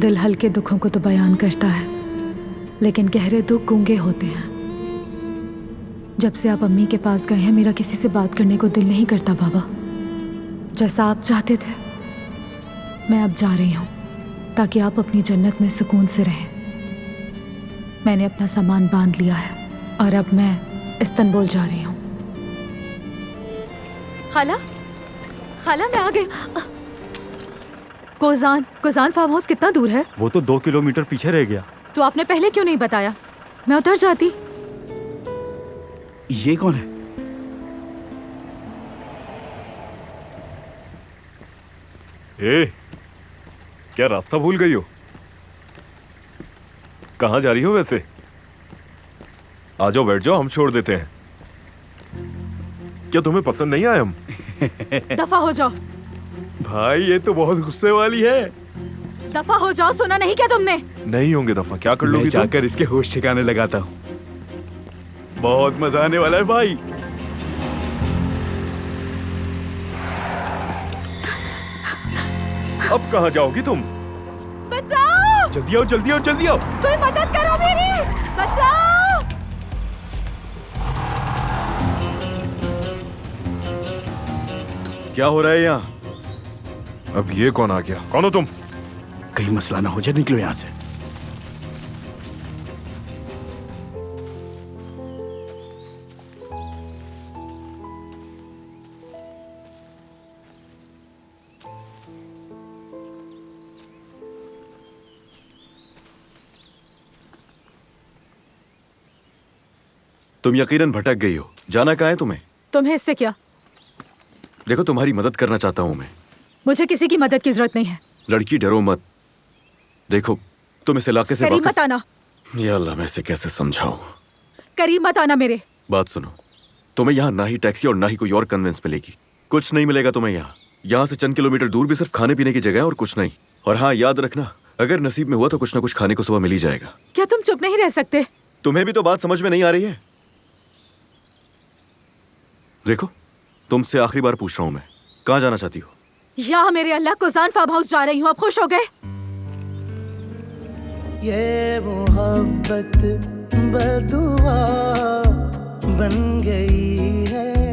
दिल हल्के दुखों को तो बयान करता है, लेकिन गहरे दुख गूंगे होते हैं। जब से आप अम्मी के पास गए हैं, मेरा किसी से बात करने को दिल नहीं करता बाबा। जैसा आप चाहते थे, मैं अब जा रही हूँ ताकि आप अपनी जन्नत में सुकून से रहें। मैंने अपना सामान बांध लिया है और अब मैं इस्तांबुल जा रही हूँ। खाला, खाला मैं आ गई। कोजान फार्म हाउस कितना दूर है? वो तो 2 किलोमीटर पीछे रह गया। तो आपने पहले क्यों नहीं बताया? मैं उतर जाती। ये कौन है? ए, क्या रास्ता भूल गई हो? कहाँ जा रही हो वैसे? आ जाओ, बैठ जाओ, हम छोड़ देते हैं। क्या तुम्हें पसंद नहीं आए हम? दफा हो जाओ भाई, ये तो बहुत गुस्से वाली है। दफा हो जाओ, सुना नहीं क्या तुमने? नहीं होंगे दफा। क्या कर लोगी मैं तुम? जाकर इसके होश ठिकाने लगाता हूँ। बहुत मजा आने वाला है भाई। अब कहाँ जाओगी तुम? बचाओ! जल्दी आओ, जल्दी आओ, जल्दी आओ। कोई मदद करो मेरी! बचाओ! क्या हो रहा है यहाँ? अब ये कौन आ गया? कौन हो तुम? कहीं मसला ना हो जाए, निकलो यहाँ से। तुम यकीनन भटक गई हो। जाना कहाँ है तुम्हें? तुम्हें इससे क्या? देखो, तुम्हारी मदद करना चाहता हूं मैं। मुझे किसी की मदद की जरूरत नहीं है। लड़की, डरो मत। देखो, तुम इस इलाके से करीब मत आना। या अल्लाह, मैं इसे कैसे समझाऊं? करीब मत आना मेरे। बात सुनो, तुम्हें यहाँ ना ही टैक्सी और ना ही कोई और कन्वेंस मिलेगी। कुछ नहीं मिलेगा तुम्हें यहाँ। यहाँ से चंद किलोमीटर दूर भी सिर्फ खाने पीने की जगह है और कुछ नहीं। और हाँ, याद रखना, अगर नसीब में हुआ तो कुछ ना कुछ खाने को सुबह मिल ही जाएगा। क्या तुम चुप नहीं रह सकते? तुम्हें भी तो बात समझ में नहीं आ रही है? देखो, तुमसे आखिरी बार पूछ रहा हूं मैं, कहाँ जाना चाहती हो? या मेरे अल्लाह, कोजान फार्म हाउस जा रही हूँ। आप खुश हो गए? ये मोहब्बत बदुआ बन गई है।